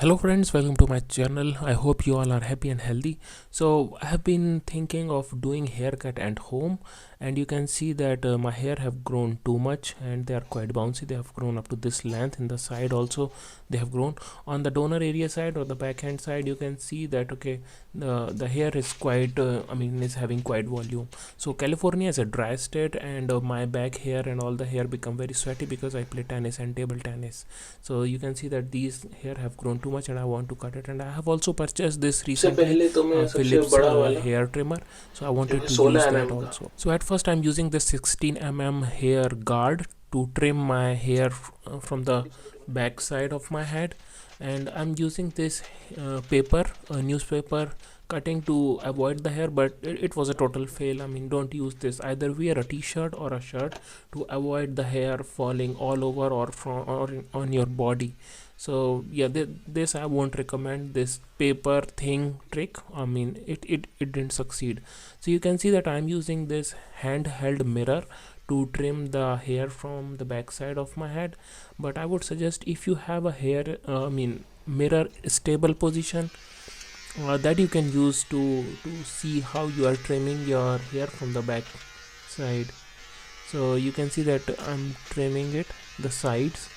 Hello friends, welcome to my channel. I hope you all are happy and healthy. So I have been thinking of doing haircut at home, and you can see that my hair have grown too much and they are quite bouncy. They have grown up to this length. In the side also they have grown. On the donor area side or the backhand side, you can see that the hair is quite is having quite volume. So California is a dry state, and my back hair and all the hair become very sweaty because I play tennis and table tennis. So you can see that these hair have grown too much and I want to cut it, and I have also purchased this सबसे recently, पहले तो मैं सबसे Philips बड़ा वाला hair trimmer. So I जो wanted है to use 16 that mm का also. So at first I'm using this 16 mm hair guard to trim my hair from the back side of my head, and I'm using this paper newspaper cutting to avoid the hair, but it was a total fail. I mean, don't use this. Either wear a t-shirt or a shirt to avoid the hair falling all over or from on your body. So yeah, this I won't recommend this paper thing trick. I mean, it didn't succeed. So you can see that I'm using this handheld mirror to trim the hair from the back side of my head. But I would suggest, if you have a hair mirror stable position, that you can use to see how you are trimming your hair from the back side. So you can see that I'm trimming it, the sides.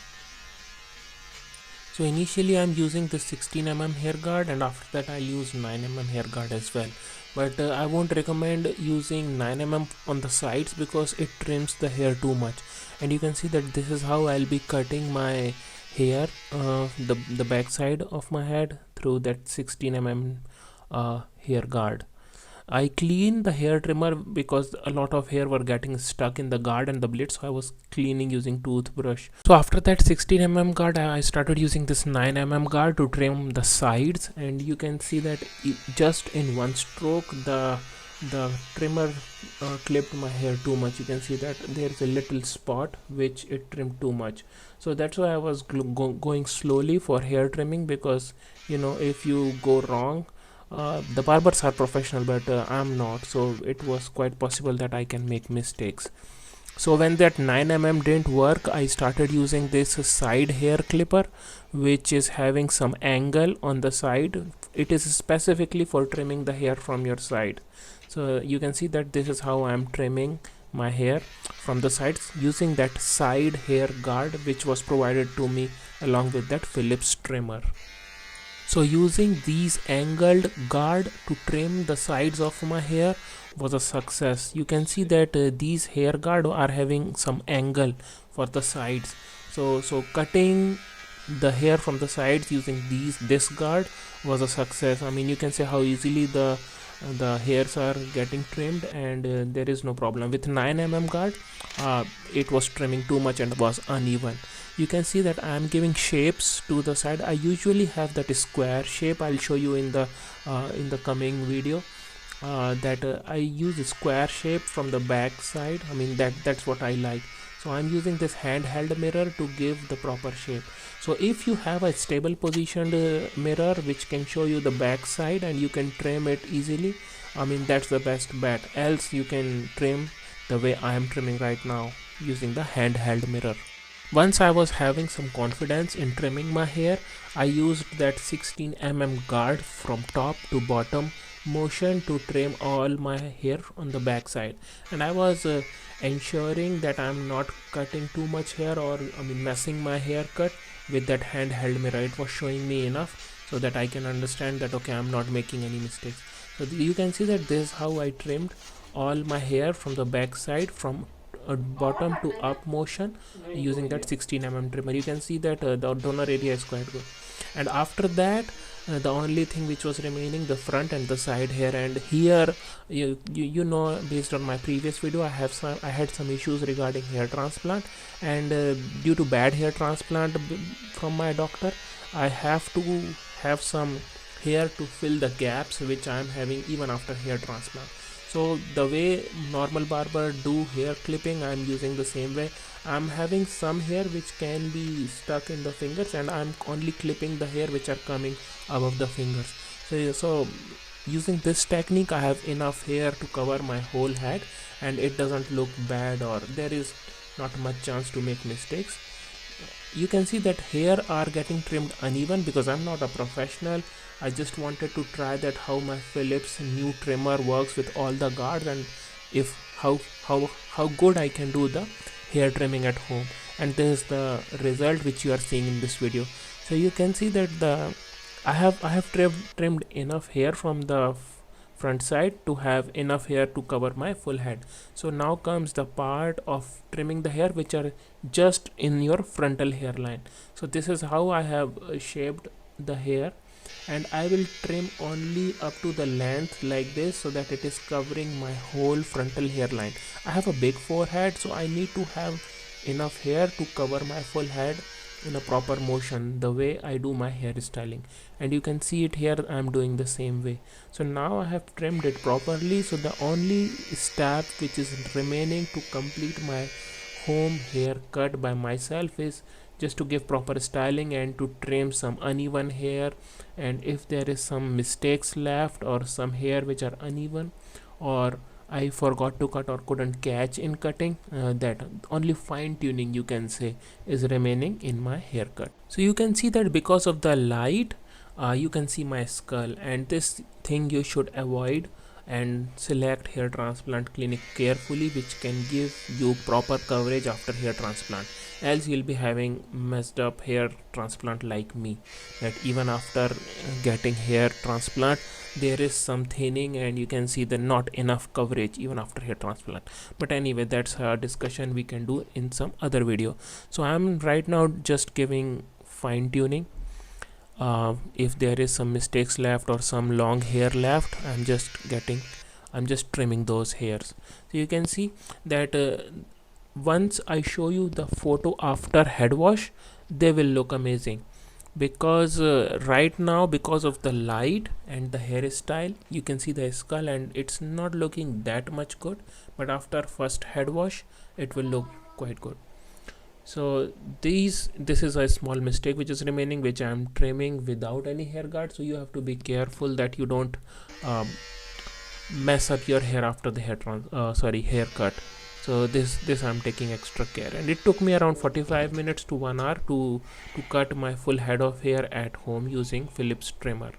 So initially I'm using the 16 mm hair guard, and after that I'll use 9 mm hair guard as well. But I won't recommend using 9 mm on the sides because it trims the hair too much. And you can see that this is how I'll be cutting my hair, the back side of my head through that 16 mm hair guard. I clean the hair trimmer because a lot of hair were getting stuck in the guard and the blade, so I was cleaning using toothbrush. So after that 16 mm guard, I started using this 9 mm guard to trim the sides, and you can see that just in one stroke the trimmer clipped my hair too much. You can see that there's a little spot which it trimmed too much. So that's why I was going slowly for hair trimming, because if you go wrong, the barbers are professional, but I'm not, so it was quite possible that I can make mistakes. So when that 9 mm didn't work, I started using this side hair clipper, which is having some angle on the side. It is specifically for trimming the hair from your side. So you can see that this is how I'm trimming my hair from the sides using that side hair guard, which was provided to me along with that Philips trimmer. So using these angled guard to trim the sides of my hair was a success. You can see that these hair guard are having some angle for the sides. So cutting the hair from the sides using this guard was a success. I mean, you can see how easily the hairs are getting trimmed, and there is no problem with 9 mm guard. It was trimming too much and was uneven. You can see that I am giving shapes to the side. I usually have that square shape. I'll show you in the coming video that I use a square shape from the back side. I mean, that's what I like. So I'm using this handheld mirror to give the proper shape. So if you have a stable positioned mirror which can show you the back side and you can trim it easily, I mean, that's the best bet. Else you can trim the way I am trimming right now using the handheld mirror. Once I was having some confidence in trimming my hair, I used that 16 mm guard from top to bottom motion to trim all my hair on the back side. And I was ensuring that I'm not cutting too much hair, or messing my haircut with that handheld mirror. It was showing me enough so that I can understand that okay, I'm not making any mistakes. So you can see that this is how I trimmed all my hair from the back side from bottom to up motion using that 16 mm trimmer. You can see that the donor area is quite good. And after that, the only thing which was remaining, the front and the side hair. And here you know, based on my previous video, I had some issues regarding hair transplant, and due to bad hair transplant from my doctor, I have to have some hair to fill the gaps which I am having even after hair transplant. So the way normal barber do hair clipping, I'm using the same way. I'm having some hair which can be stuck in the fingers, and I'm only clipping the hair which are coming above the fingers. So using this technique, I have enough hair to cover my whole head, and it doesn't look bad, or there is not much chance to make mistakes. you can see that hair are getting trimmed uneven because I'm not a professional. I just wanted to try that how my Philips new trimmer works with all the guards, and if how good I can do the hair trimming at home. And this is the result which you are seeing in this video. So you can see that I have trimmed enough hair from the front side to have enough hair to cover my full head. So now comes the part of trimming the hair which are just in your frontal hairline. So this is how I have shaped the hair, and I will trim only up to the length like this so that it is covering my whole frontal hairline. I have a big forehead, so I need to have enough hair to cover my full head in a proper motion, the way I do my hairstyling. And you can see it here, I'm doing the same way. So now I have trimmed it properly. So the only step which is remaining to complete my home haircut by myself is just to give proper styling and to trim some uneven hair. And if there is some mistakes left or some hair which are uneven, or I forgot to cut or couldn't catch in cutting, that only fine tuning, you can say, is remaining in my haircut. So you can see that because of the light, you can see my skull, and this thing you should avoid, and select hair transplant clinic carefully, which can give you proper coverage after hair transplant. Else you'll be having messed up hair transplant like me, that even after getting hair transplant there is some thinning, and you can see the not enough coverage even after hair transplant. But anyway, that's a discussion we can do in some other video. So I'm right now just giving fine tuning. If there is some mistakes left or some long hair left, I'm just trimming those hairs. So you can see that once I show you the photo after head wash, they will look amazing, because right now, because of the light and the hairstyle, you can see the skull and it's not looking that much good, but after first head wash it will look quite good. So this is a small mistake which is remaining, which I am trimming without any hair guard. So you have to be careful that you don't mess up your hair after the haircut. So this I'm taking extra care, and it took me around 45 minutes to 1 hour to cut my full head of hair at home using Philips trimmer.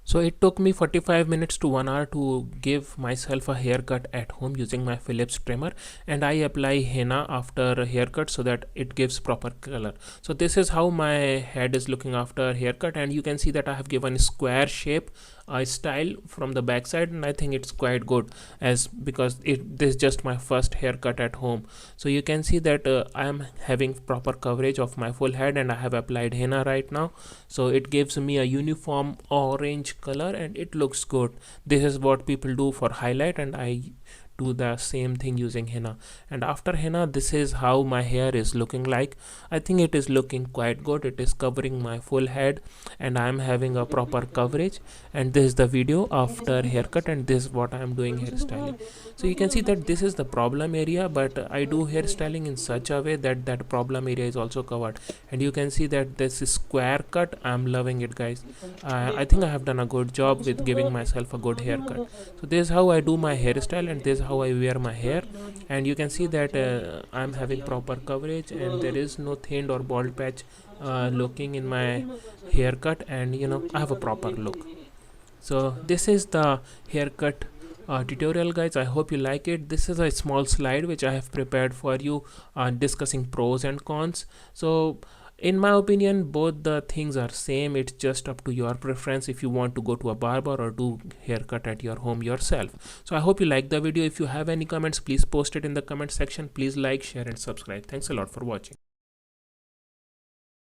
So it took me 45 minutes to 1 hour to give myself a haircut at home using my Philips trimmer, and I apply henna after a haircut so that it gives proper color. So this is how my head is looking after haircut, and you can see that I have given square shape style from the back side, and I think it's quite good, as because this is just my first haircut at home. So you can see that I am having proper coverage of my full head, and I have applied henna right now, so it gives me a uniform orange color and it looks good. This is what people do for highlight, and I do the same thing using henna. And after henna, this is how my hair is looking like. I think it is looking quite good. It is covering my full head and I am having a proper coverage. And this is the video after haircut, and this is what I am doing hairstyling. So you can see that this is the problem area, but I do hairstyling in such a way that that problem area is also covered. And you can see that this is square cut. I'm loving it, guys. I think I have done a good job with giving myself a good haircut. So this is how I do my hairstyle, and this is how I wear my hair. And you can see that I'm having proper coverage, and there is no thinned or bald patch looking in my haircut, and I have a proper look. So this is the haircut tutorial, guys. I hope you like it. This is a small slide which I have prepared for you, discussing pros and cons. So in my opinion, both the things are same. It's just up to your preference if you want to go to a barber or do haircut at your home yourself. So I hope you like the video. If you have any comments, please post it in the comment section. Please like, share and subscribe. Thanks a lot for watching.